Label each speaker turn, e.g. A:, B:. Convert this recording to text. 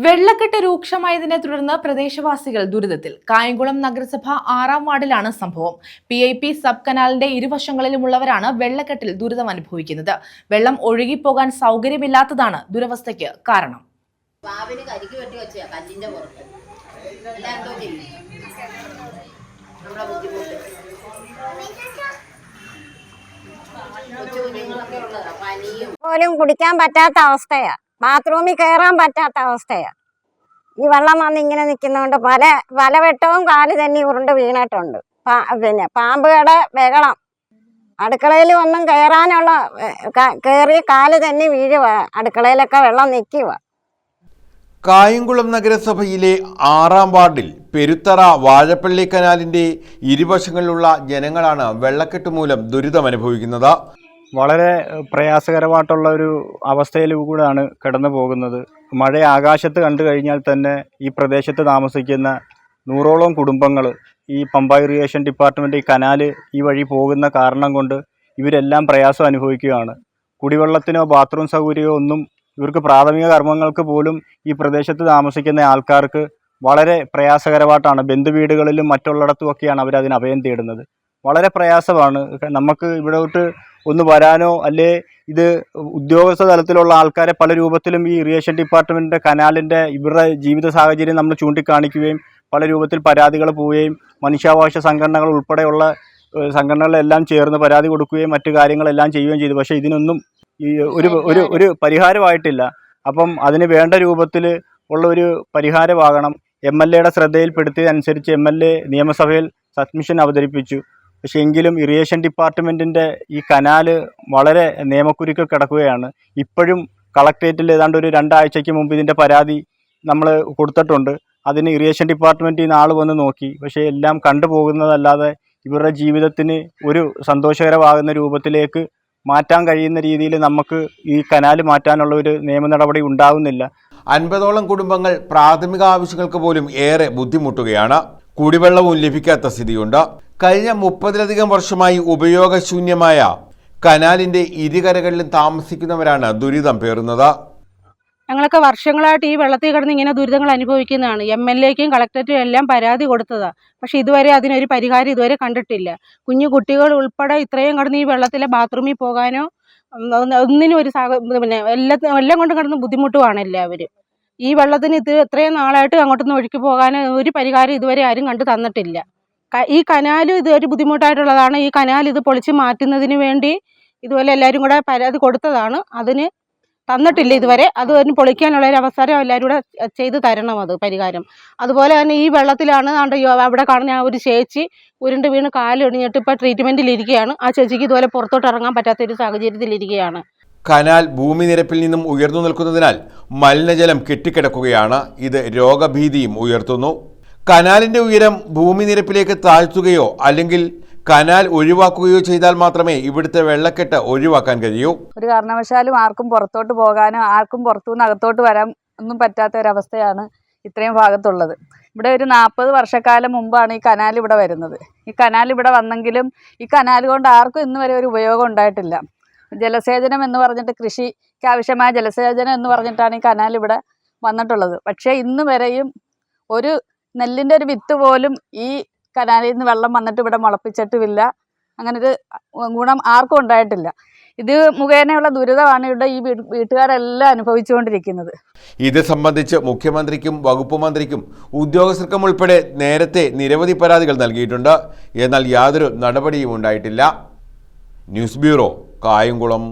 A: വെള്ളക്കെട്ട് രൂക്ഷമായതിനെ തുടർന്ന് പ്രദേശവാസികൾ ദുരിതത്തിൽ. കായംകുളം നഗരസഭ 6-ാം വാർഡിലാണ് സംഭവം. PIP സബ് കനാലിന്റെ ഇരുവശങ്ങളിലുമുള്ളവരാണ് വെള്ളക്കെട്ടിൽ ദുരിതം അനുഭവിക്കുന്നത്. വെള്ളം ഒഴുകിപ്പോകാൻ സൗകര്യമില്ലാത്തതാണ് ദുരവസ്ഥയ്ക്ക് കാരണം.
B: പോലും കുടിക്കാൻ പറ്റാത്ത അവസ്ഥയാ. ബാത്റൂമിൽ കയറാൻ പറ്റാത്ത അവസ്ഥയാ. ഈ വെള്ളം വന്ന് ഇങ്ങനെ നിൽക്കുന്നതുകൊണ്ട് പലവട്ടവും കാല് തന്നെ ഉരുണ്ട് വീണിട്ടുണ്ട്. പിന്നെ പാമ്പുകളുടെ ബഹളം. അടുക്കളയിൽ ഒന്നും കയറാനുള്ള കയറി കാല് തന്നെ വീഴുക. അടുക്കളയിലൊക്കെ വെള്ളം നിൽക്കുക.
C: കായംകുളം നഗരസഭയിലെ 6-ാം വാർഡിൽ പെരുത്തറ വാഴപ്പള്ളി കനാലിന്റെ ഇരുവശങ്ങളിലുള്ള ജനങ്ങളാണ് വെള്ളക്കെട്ട് മൂലം ദുരിതമനുഭവിക്കുന്നത്.
D: വളരെ പ്രയാസകരമായിട്ടുള്ള ഒരു അവസ്ഥയിലൂടെയാണ് കടന്നു പോകുന്നത്. മഴ ആകാശത്ത് കണ്ടു കഴിഞ്ഞാൽ തന്നെ ഈ പ്രദേശത്ത് താമസിക്കുന്ന 100ഓളം കുടുംബങ്ങൾ ഈ പമ്പ ഇറിഗേഷൻ ഡിപ്പാർട്ട്മെൻറ്റ് ഈ കനാല് ഈ വഴി പോകുന്ന കാരണം കൊണ്ട് ഇവരെല്ലാം പ്രയാസം അനുഭവിക്കുകയാണ്. കുടിവെള്ളത്തിനോ ബാത്റൂം സൗകര്യമോ ഒന്നും ഇവർക്ക് പ്രാഥമിക കർമ്മങ്ങൾക്ക് പോലും ഈ പ്രദേശത്ത് താമസിക്കുന്ന ആൾക്കാർക്ക് വളരെ പ്രയാസകരമായിട്ടാണ്. ബന്ധുവീടുകളിലും മറ്റുള്ളിടത്തുമൊക്കെയാണ് അവരതിന് അഭയം തേടുന്നത്. വളരെ പ്രയാസമാണ്. നമുക്ക് ഇവിടോട്ട് ഒന്ന് വരാനോ അല്ലേ ഇത് ഉദ്യോഗസ്ഥ തലത്തിലുള്ള ആൾക്കാരെ പല രൂപത്തിലും ഈ ഇറിഗേഷൻ ഡിപ്പാർട്ട്മെൻറ്റിൻ്റെ കനാലിൻ്റെ ഇവരുടെ ജീവിത സാഹചര്യം നമ്മൾ ചൂണ്ടിക്കാണിക്കുകയും പല രൂപത്തിൽ പരാതികൾ പോവുകയും മനുഷ്യാവകാശ സംഘടനകൾ ഉൾപ്പെടെയുള്ള സംഘടനകളെല്ലാം ചേർന്ന് പരാതി കൊടുക്കുകയും മറ്റു കാര്യങ്ങളെല്ലാം ചെയ്യുകയും ചെയ്തു. പക്ഷേ ഇതിനൊന്നും ഈ ഒരു പരിഹാരമായിട്ടില്ല. അപ്പം അതിന് വേണ്ട രൂപത്തിൽ ഉള്ള ഒരു പരിഹാരമാകണം. MLAയുടെ ശ്രദ്ധയിൽപ്പെടുത്തിയതനുസരിച്ച് MLA നിയമസഭയിൽ സബ്മിഷൻ അവതരിപ്പിച്ചു. പക്ഷേ എങ്കിലും ഇറിഗേഷൻ ഡിപ്പാർട്ട്മെൻറ്റിൻ്റെ ഈ കനാല് വളരെ നിയമക്കുരുക്കിൽ കിടക്കുകയാണ്. ഇപ്പോഴും കളക്ട്രേറ്റിൽ ഏതാണ്ട് ഒരു 2 ആഴ്ചയ്ക്ക് മുമ്പ് ഇതിൻ്റെ പരാതി നമ്മൾ കൊടുത്തിട്ടുണ്ട്. അതിന് ഇറിഗേഷൻ ഡിപ്പാർട്ട്മെൻറ്റിൽ നിന്ന് ആൾ വന്ന് നോക്കി. പക്ഷേ എല്ലാം കണ്ടുപോകുന്നതല്ലാതെ ഇവരുടെ ജീവിതത്തിന് ഒരു സന്തോഷകരമാകുന്ന രൂപത്തിലേക്ക് മാറ്റാൻ കഴിയുന്ന രീതിയിൽ നമുക്ക് ഈ കനാല് മാറ്റാനുള്ള ഒരു നിയമ നടപടി ഉണ്ടാകുന്നില്ല.
C: 50ഓളം കുടുംബങ്ങൾ പ്രാഥമിക ആവശ്യങ്ങൾക്ക് പോലും ഏറെ ബുദ്ധിമുട്ടുകയാണ്. കുടിവെള്ളവും ലഭിക്കാത്ത സ്ഥിതിയുണ്ട്. കഴിഞ്ഞ 30ലധികം വർഷമായി ഉപയോഗശൂന്യമായ കനാലിന്റെ ഇരുകരകളിലും താമസിക്കുന്നവരാണ് ദുരിതം പേറുന്നത്.
E: ഞങ്ങളൊക്കെ വർഷങ്ങളായിട്ട് ഈ വെള്ളത്തിൽ കിടന്ന് ഇങ്ങനെ ദുരിതങ്ങൾ അനുഭവിക്കുന്നതാണ്. MLAയ്ക്കും കളക്ടറേറ്റും എല്ലാം പരാതി കൊടുത്തതാണ്. പക്ഷേ ഇതുവരെ അതിനൊരു പരിഹാരം ഇതുവരെ കണ്ടിട്ടില്ല. കുഞ്ഞു കുട്ടികൾ ഉൾപ്പെടെ ഇത്രയും കിടന്ന് ഈ വെള്ളത്തിലെ ബാത്റൂമിൽ പോകാനോ ഒന്നിനും ഒരു പിന്നെ എല്ലാം കൊണ്ട് കിടന്ന് ബുദ്ധിമുട്ടുമാണ് എല്ലാവരും. ഈ വെള്ളത്തിന് ഇത്രയും നാളായിട്ട് അങ്ങോട്ടൊന്നും ഒഴുക്കി പോകാനോ ഒരു പരിഹാരം ഇതുവരെ ആരും കണ്ടു തന്നിട്ടില്ല. ഈ കനാലും ഇതൊരു ബുദ്ധിമുട്ടായിട്ടുള്ളതാണ്. ഈ കനാൽ ഇത് പൊളിച്ച് മാറ്റുന്നതിന് വേണ്ടി ഇതുപോലെ എല്ലാവരും കൂടെ പരാതി കൊടുത്തതാണ്. അതിന് തന്നിട്ടില്ല ഇതുവരെ. അത് പൊളിക്കാനുള്ള ഒരു അവസരം എല്ലാവരും കൂടെ ചെയ്ത് തരണം, അത് പരിഹാരം. അതുപോലെ തന്നെ ഈ വെള്ളത്തിലാണ് അവിടെ കാണുന്ന ആ ഒരു ചേച്ചി ഉരുണ്ട് വീണ് കാലൊടിഞ്ഞിട്ട് ഇപ്പോൾ ട്രീറ്റ്മെൻറ്റിലിരിക്കുകയാണ്. ആ ചേച്ചിക്ക് ഇതുപോലെ പുറത്തോട്ട് ഇറങ്ങാൻ പറ്റാത്തൊരു സാഹചര്യത്തിലിരിക്കുകയാണ്.
C: കനാൽ ഭൂമി നിരപ്പിൽ നിന്നും ഉയർന്നു നിൽക്കുന്നതിനാൽ മലിനജലം കെട്ടിക്കിടക്കുകയാണ്. ഇത് രോഗഭീതിയും ഉയർത്തുന്നു. കനാലിന്റെ ഉയരം ഭൂമി നിരപ്പിലേക്ക് താഴ്ത്തുകയോ അല്ലെങ്കിൽ കനാൽ ഒഴിവാക്കുകയോ ചെയ്താൽ മാത്രമേ ഇവിടുത്തെ വെള്ളക്കെട്ട് ഒഴിവാക്കാൻ കഴിയൂ.
F: ഒരു കാരണവശാലും ആർക്കും പുറത്തോട്ട് പോകാനോ ആർക്കും പുറത്തുനിന്ന് അകത്തോട്ട് വരാൻ ഒന്നും പറ്റാത്ത ഒരവസ്ഥയാണ് ഇത്രയും ഭാഗത്തുള്ളത്. ഇവിടെ ഒരു 40 വർഷക്കാലം മുമ്പാണ് ഈ കനാൽ ഇവിടെ വരുന്നത്. ഈ കനാൽ ഇവിടെ വന്നെങ്കിലും ഈ കനാൽ കൊണ്ട് ആർക്കും ഇന്ന് വരെ ഒരു ഉപയോഗം ഉണ്ടായിട്ടില്ല. ജലസേചനം എന്ന് പറഞ്ഞിട്ട് കൃഷിക്ക് ആവശ്യമായ ജലസേചനം എന്ന് പറഞ്ഞിട്ടാണ് ഈ കനാൽ ഇവിടെ വന്നിട്ടുള്ളത്. പക്ഷേ ഇന്ന് വരെയും ഒരു നെല്ലിൻ്റെ ഒരു വിത്ത് പോലും ഈ കനാലിൽ നിന്ന് വെള്ളം വന്നിട്ട് ഇവിടെ മുളപ്പിച്ചിട്ടുമില്ല. അങ്ങനൊരു ഗുണം ആർക്കും ഉണ്ടായിട്ടില്ല. ഇത് മുഖേനയുള്ള ദുരിതമാണ് ഇവിടെ ഈ വീട്ടുകാരെല്ലാം അനുഭവിച്ചുകൊണ്ടിരിക്കുന്നത്.
C: ഇത് സംബന്ധിച്ച് മുഖ്യമന്ത്രിക്കും വകുപ്പ് മന്ത്രിക്കും ഉദ്യോഗസ്ഥർക്കും ഉൾപ്പെടെ നേരത്തെ നിരവധി പരാതികൾ നൽകിയിട്ടുണ്ട്. എന്നാൽ യാതൊരു നടപടിയും ഉണ്ടായിട്ടില്ല. News bureau, Kayamkulam.